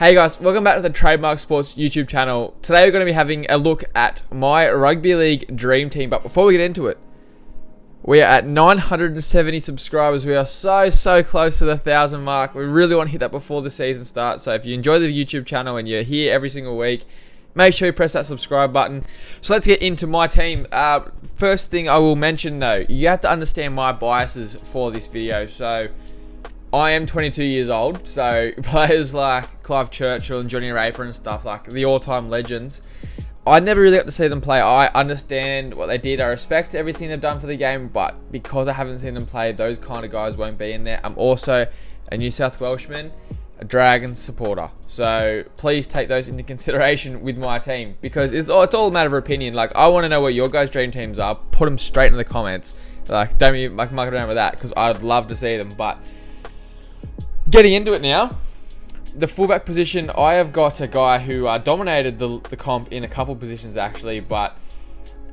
Hey guys, welcome back to the Trademark Sports YouTube channel. Today we're going to be having a look at my Rugby League Dream Team. But before we get into it, we are at 970 subscribers. We are so close to the 1,000 mark. We really want to hit that before the season starts. So if you enjoy the YouTube channel and you're here every single week, make sure you press that subscribe button. So let's get into my team. First thing I will mention though, you have to understand my biases for this video. So I am 22 years old, so players like Clive Churchill and Johnny Raper and stuff, like the all-time legends, I never really got to see them play. I understand what they did. I respect everything they've done for the game, but because I haven't seen them play, those kind of guys won't be in there. I'm also a New South Welshman, a Dragons supporter. So please take those into consideration with my team, because it's all a matter of opinion. Like, I want to know what your guys' dream teams are. Put them straight in the comments. Like, don't be muck around with that, because I'd love to see them. But getting into it now, the fullback position, I have got a guy who dominated the comp in a couple positions actually, but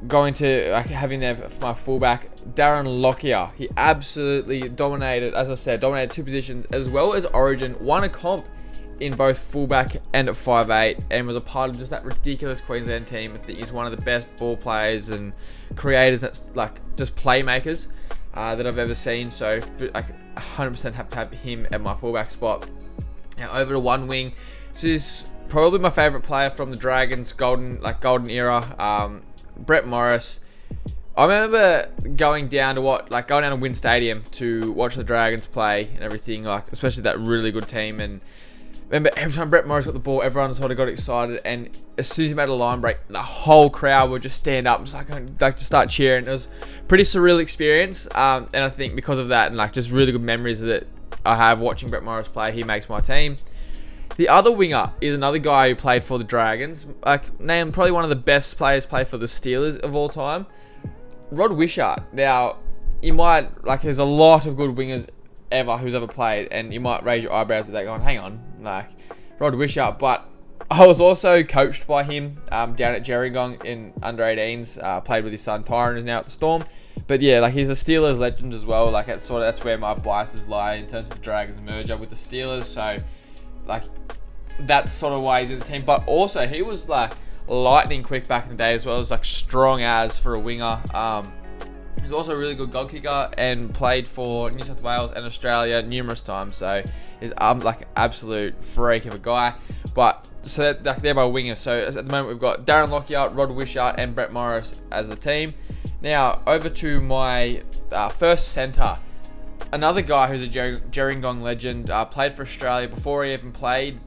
going to having there for my fullback, Darren Lockyer. He absolutely dominated, as I said, dominated two positions as well as Origin, won a comp in both fullback and at 5'8", and was a part of just that ridiculous Queensland team. I think he's one of the best ball players and creators, that's like just playmakers that I've ever seen. So like 100% have to have him at my fullback spot. Now over to one wing, this is probably my favourite player from the Dragons golden era, Brett Morris. I remember going down to Wynn Stadium to watch the Dragons play and everything, like especially that really good team. And remember every time Brett Morris got the ball, everyone sort of got excited, and as soon as he made a line break, the whole crowd would just stand up, just like to start cheering. It was a pretty surreal experience, and I think because of that and like just really good memories that I have watching Brett Morris play, he makes my team. The other winger is another guy who played for the Dragons, named probably one of the best players play for the Steelers of all time, Rod Wishart. Now, you might, there's a lot of good wingers who's ever played, and you might raise your eyebrows at that going, hang on, Rod Wishart. But I was also coached by him down at Gerringong in under 18s, played with his son Tyron, who's now at the Storm. But yeah, he's a Steelers legend as well. That's where my biases lie in terms of the Dragons merger with the Steelers. So that's sort of why he's in the team. But also he was lightning quick back in the day as well. He was strong as for a winger. He's also a really good goal kicker and played for New South Wales and Australia numerous times. So he's absolute freak of a guy. But so they're my wingers. So at the moment we've got Darren Lockyer, Rod Wishart, and Brett Morris as the team. Now over to my first centre. Another guy who's a Gerringong legend, played for Australia before he even played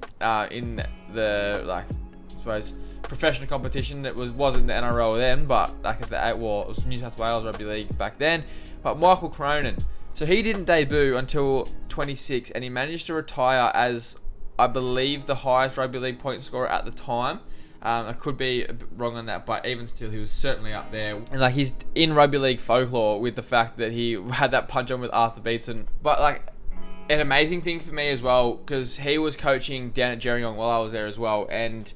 in the professional competition. That wasn't the NRL then, but it was New South Wales Rugby League back then. But Michael Cronin, so he didn't debut until 26, and he managed to retire as, I believe, the highest Rugby League point scorer at the time. I could be a bit wrong on that, but even still, he was certainly up there. And he's in Rugby League folklore with the fact that he had that punch on with Arthur Beetson. But an amazing thing for me as well, because he was coaching down at Gerringong while I was there as well, and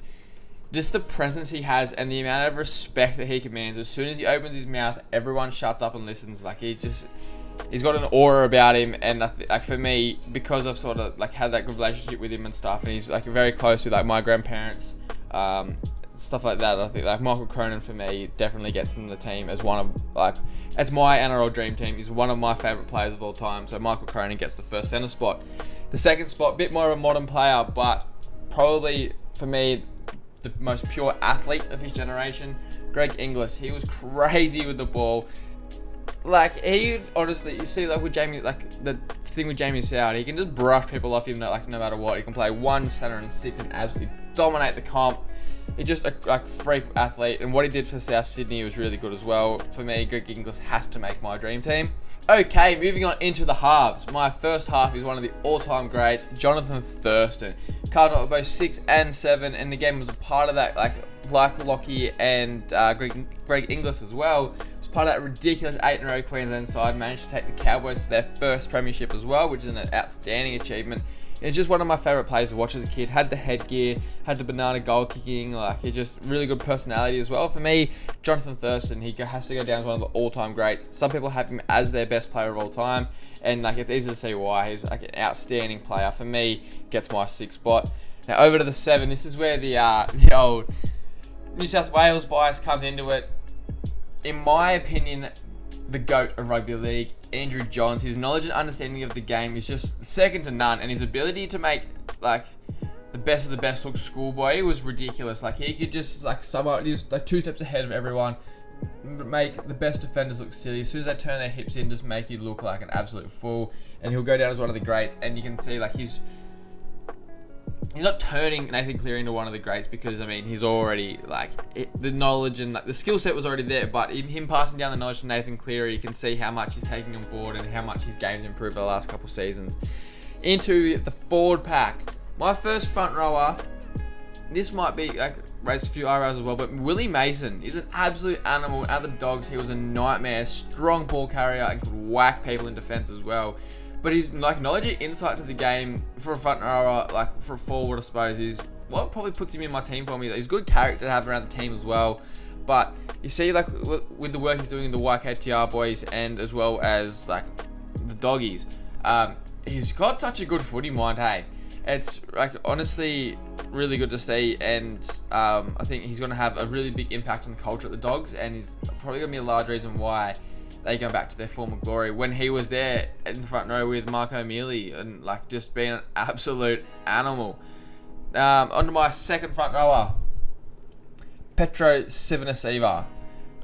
just the presence he has and the amount of respect that he commands. As soon as he opens his mouth, everyone shuts up and listens. He's got an aura about him, and for me, because I've sort of had that good relationship with him and stuff, and he's very close with my grandparents, stuff like that. I think Michael Cronin for me definitely gets in the team as one of it's my NRL dream team. He's one of my favourite players of all time. So Michael Cronin gets the first centre spot. The second spot, a bit more of a modern player, but probably for me the most pure athlete of his generation, Greg Inglis. He was crazy with the ball. He honestly, you see with Jamie, the thing with Jamie Soward, he can just brush people off him no matter what. He can play one centre and six and absolutely dominate the comp. He's just a freak athlete, and what he did for South Sydney was really good as well. For me, Greg Inglis has to make my dream team. Okay, moving on into the halves. My first half is one of the all-time greats, Jonathan Thurston. Carved up both 6 and 7, and again was a part of that, like Lockie and Greg Inglis as well. Was part of that ridiculous 8-in-a-row Queensland side. Managed to take the Cowboys to their first premiership as well, which is an outstanding achievement. It's just one of my favourite players to watch as a kid. Had the headgear, had the banana goal kicking, he just really good personality as well. For me, Jonathan Thurston, he has to go down as one of the all-time greats. Some people have him as their best player of all time, and it's easy to see why. He's an outstanding player. For me, gets my 6th spot. Now over to the 7. This is where the old New South Wales bias comes into it. In my opinion, the GOAT of rugby league, Andrew Johns. His knowledge and understanding of the game is just second to none, and his ability to make like the best of the best look schoolboy was ridiculous. Like he could just like he was like 2 steps ahead of everyone, make the best defenders look silly. As soon as they turn their hips in, just make you look like an absolute fool, and he'll go down as one of the greats. And you can see like he's not turning Nathan Cleary into one of the greats, because I mean he's already like the knowledge and like the skill set was already there, but in him passing down the knowledge to Nathan Cleary, you can see how much he's taking on board and how much his game's improved the last couple seasons. Into the forward pack, my first front rower, this might be like raised a few eyebrows as well, but Willie Mason is an absolute animal. At the Dogs, he was a nightmare, strong ball carrier, and could whack people in defense as well. But his like knowledge and insight to the game for a front rower, like for a forward, I suppose, is what probably puts him in my team for me. He's good character to have around the team as well. But you see, like with the work he's doing in the YKTR boys and as well as like the Doggies, he's got such a good footy mind. Hey, it's like honestly really good to see, and I think he's going to have a really big impact on the culture at the Dogs, and he's probably going to be a large reason why they go back to their former glory. When he was there in the front row with Marco Mealy and like just being an absolute animal. Onto my second front rower, Petro Civoniceva.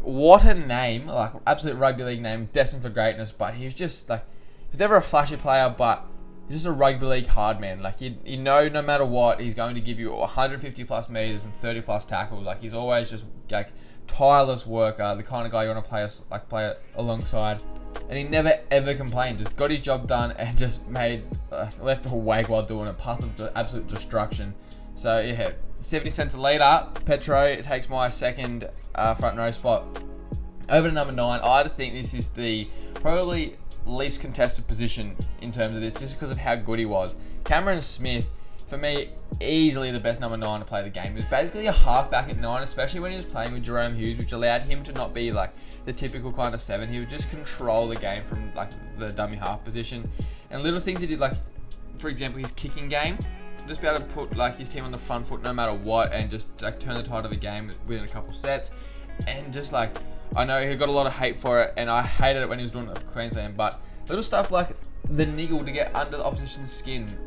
What a name, like absolute rugby league name, destined for greatness. But he was just like, he's never a flashy player, but he's just a rugby league hard man. Like you know, no matter what, he's going to give you 150 plus meters and 30 plus tackles. Like he's always just like tireless worker, the kind of guy you want to play alongside, and he never ever complained. Just got his job done and just left a wag while doing a path of absolute destruction. So yeah, 70 cents a litre. Petro takes my second front row spot. Over to number 9. I think this is the probably least contested position in terms of this, just because of how good he was. Cameron Smith, for me, easily the best number 9 to play the game. He was basically a halfback at 9, especially when he was playing with Jerome Hughes, which allowed him to not be like the typical kind of 7. He would just control the game from like the dummy half position. And little things he did, like for example his kicking game, just be able to put like his team on the front foot no matter what, and just like turn the tide of the game within a couple sets. And just like, I know he got a lot of hate for it, and I hated it when he was doing it for Queensland, but little stuff like the niggle to get under the opposition's skin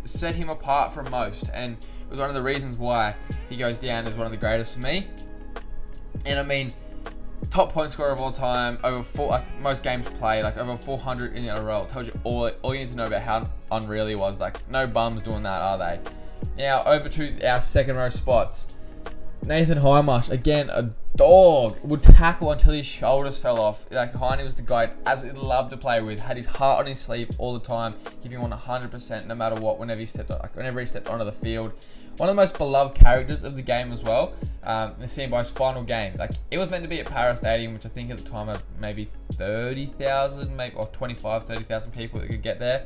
set him apart from most, and it was one of the reasons why he goes down as one of the greatest for me. And I mean, top point scorer of all time, most games played, like over 400 in a row. It tells you all you need to know about how unreal he was. Like no bums doing that, are they? Now over to our second row spots. Nathan Hindmarsh, again, a dog, would tackle until his shoulders fell off. Like Hiney was the guy I'd absolutely loved to play with. Had his heart on his sleeve all the time, giving on 100% no matter what. Whenever he stepped onto the field, one of the most beloved characters of the game as well. Seen by his final game. Like it was meant to be at Para Stadium, which I think at the time had maybe 30,000, maybe or 30,000 people that could get there.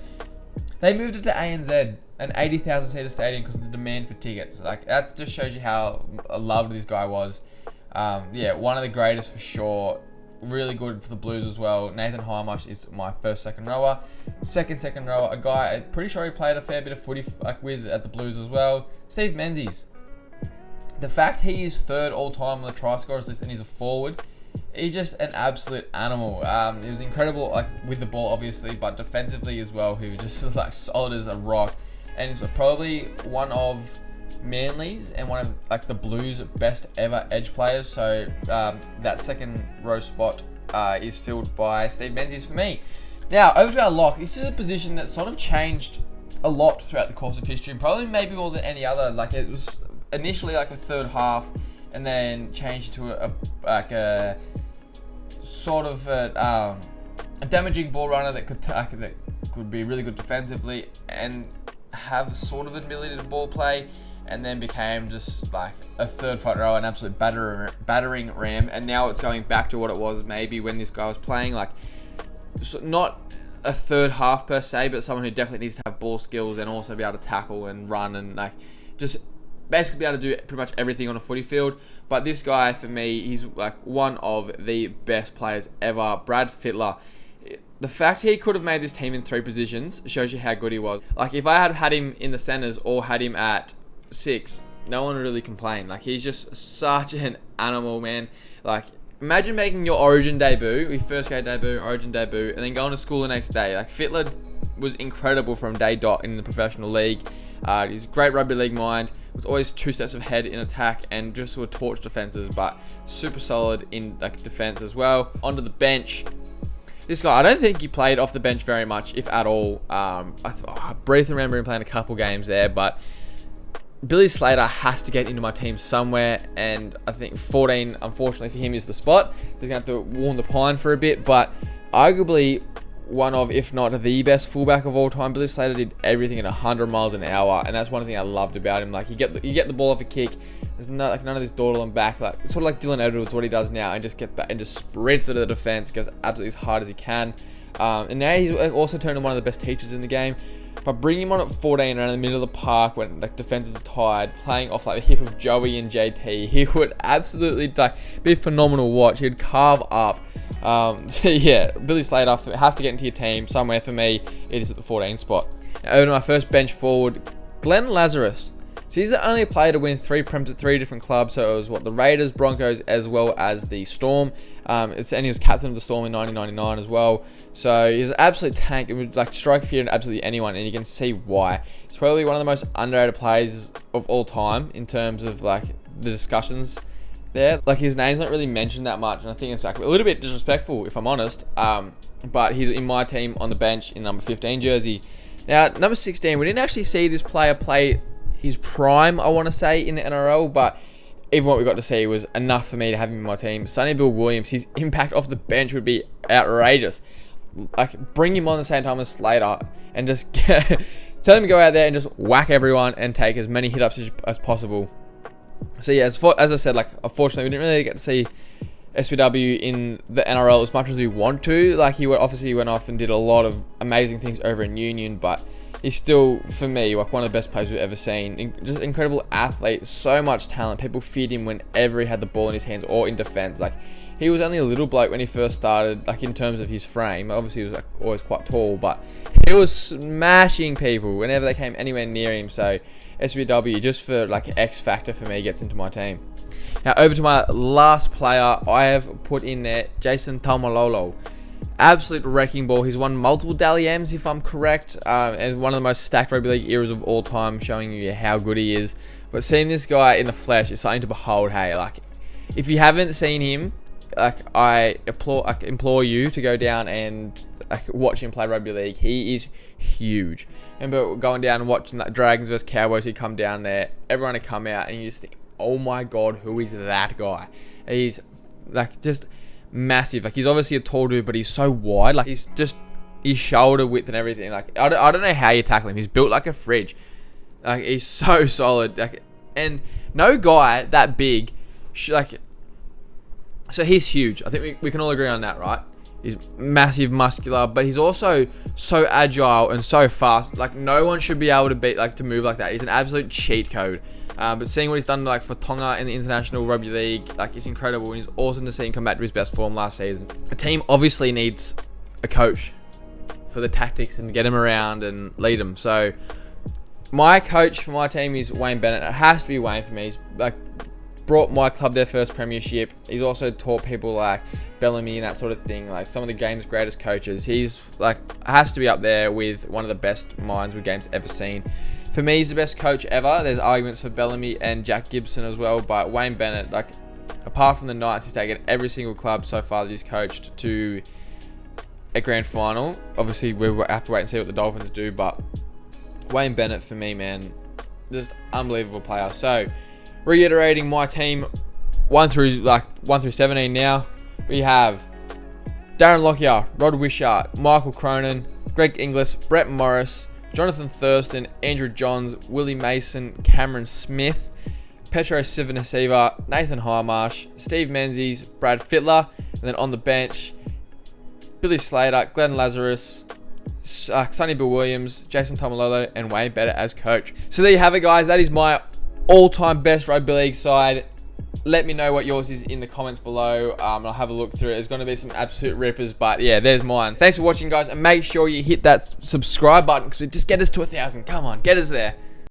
They moved it to ANZ, an 80,000 seater stadium, because of the demand for tickets. Like that just shows you how loved this guy was. Yeah, one of the greatest for sure. Really good for the Blues as well. Nathan Hindmarsh is my second rower. Second rower, a guy I'm pretty sure he played a fair bit of footy with at the Blues as well. Steve Menzies. The fact he is third all time on the try scorers list and he's a forward, he's just an absolute animal. He was incredible, like with the ball, obviously, but defensively as well. He was just like solid as a rock, and he's probably one of Manly's and one of like the Blues' best ever edge players. So that second row spot is filled by Steve Menzies for me. Now over to our lock. This is a position that sort of changed a lot throughout the course of history, and probably maybe more than any other. Like it was initially like a third half, and then changed to a sort of a damaging ball runner that could be really good defensively and have sort of ability to ball play, and then became just like a third front row, an absolute battering ram. And now it's going back to what it was maybe when this guy was playing, like not a third half per se, but someone who definitely needs to have ball skills and also be able to tackle and run and like just basically be able to do pretty much everything on a footy field. But this guy, for me, he's like one of the best players ever. Brad Fittler. The fact he could have made this team in 3 positions shows you how good he was. Like if I had him in the centres or had him at 6, no one really complained. Like, he's just such an animal, man. Like, imagine making your Origin debut, your first grade debut, Origin debut, and then going to school the next day. Like, Fittler was incredible from day dot in the professional league. He's a great rugby league mind, was always 2 steps ahead in attack and just would torch defenses, but super solid in like defense as well. Onto the bench. This guy, I don't think he played off the bench very much, if at all. I briefly remember him playing a couple games there, but Billy Slater has to get into my team somewhere, and I think 14, unfortunately for him, is the spot. He's going to have to warm the pine for a bit, but arguably one of, if not the best fullback of all time. Billy Slater did everything at 100 miles an hour, and that's one thing I loved about him. Like, you get the ball off a kick. There's none of this dawdle and back. Like, sort of like Dylan Edwards, what he does now, and just get back and just sprints to the defense, goes absolutely as hard as he can. And now he's also turned into one of the best teachers in the game. But bringing him on at 14 around the middle of the park when like defenses are tired, playing off like the hip of Joey and JT, he would absolutely like be a phenomenal watch. He'd carve up. So yeah, Billy Slater has to get into your team somewhere. For me, it is at the 14 spot. Now, over to my first bench forward, Glenn Lazarus. So he's the only player to win 3 Prems at 3 different clubs. So it was the Raiders, Broncos, as well as the Storm. And he was captain of the Storm in 1999 as well. So he's an absolute tank. It would like strike fear in absolutely anyone, and you can see why. He's probably one of the most underrated players of all time in terms of like the discussions there. Like, his name's not really mentioned that much, and I think it's like a little bit disrespectful, if I'm honest. But he's in my team on the bench in number 15 jersey. Now, number 16, we didn't actually see this player play his prime, I want to say, in the NRL, but even what we got to see was enough for me to have him in my team. Sonny Bill Williams, his impact off the bench would be outrageous. Like, bring him on the same time as Slater and just tell him to go out there and just whack everyone and take as many hit-ups as possible. So yeah, as I said, like, unfortunately, we didn't really get to see SBW in the NRL as much as we want to. Like, he obviously went off and did a lot of amazing things over in Union, but he's still, for me, like one of the best players we've ever seen. Just incredible athlete, so much talent. People feared him whenever he had the ball in his hands or in defense. Like, he was only a little bloke when he first started, like in terms of his frame. Obviously, he was like always quite tall, but he was smashing people whenever they came anywhere near him. So SBW, just for like X factor for me, gets into my team. Now over to my last player, I have put in there Jason Taumalolo. Absolute wrecking ball. He's won multiple Dally M's, if I'm correct, and one of the most stacked rugby league eras of all time, showing you how good he is. But seeing this guy in the flesh is something to behold. Hey, like, if you haven't seen him, like, I implore you to go down and like watch him play rugby league. He is huge. Remember going down and watching that Dragons vs Cowboys? He'd come down there, everyone would come out, and you just think, oh my god, who is that guy? He's like just massive. Like, he's obviously a tall dude, but he's so wide. Like, he's just his shoulder width and everything. Like, I don't know how you tackle him. He's built like a fridge. Like, he's so solid. Like, and no guy that big, like, so he's huge. I think we can all agree on that, right? He's massive, muscular, but he's also so agile and so fast. Like, no one should be able to move like that. He's an absolute cheat code. But seeing what he's done like for Tonga in the International Rugby League, like, it's incredible, and it's awesome to see him come back to his best form last season. A team obviously needs a coach for the tactics and get him around and lead him. So my coach for my team is Wayne Bennett. It has to be Wayne for me. He's like brought my club their first premiership. He's also taught people like Bellamy and that sort of thing, like some of the game's greatest coaches. He's like, has to be up there with one of the best minds with game's ever seen. For me, he's the best coach ever. There's arguments for Bellamy and Jack Gibson as well, but Wayne Bennett, like, apart from the Knights, he's taken every single club so far that he's coached to a grand final. Obviously, we have to wait and see what the Dolphins do, but Wayne Bennett, for me, man, just unbelievable player. So, reiterating my team, 1 through 17 now, we have Darren Lockyer, Rod Wishart, Michael Cronin, Greg Inglis, Brett Morris, Jonathan Thurston, Andrew Johns, Willie Mason, Cameron Smith, Petro Sivanasiva, Nathan Highmarsh, Steve Menzies, Brad Fittler, and then on the bench, Billy Slater, Glenn Lazarus, Sonny Bill Williams, Jason Taumalolo, and Wayne Bennett as coach. So there you have it, guys. That is my all-time best rugby league side. Let me know what yours is in the comments below. I'll have a look through it. There's going to be some absolute rippers, but yeah, there's mine. Thanks for watching, guys, and make sure you hit that subscribe button because we just get us to 1,000. Come on, get us there.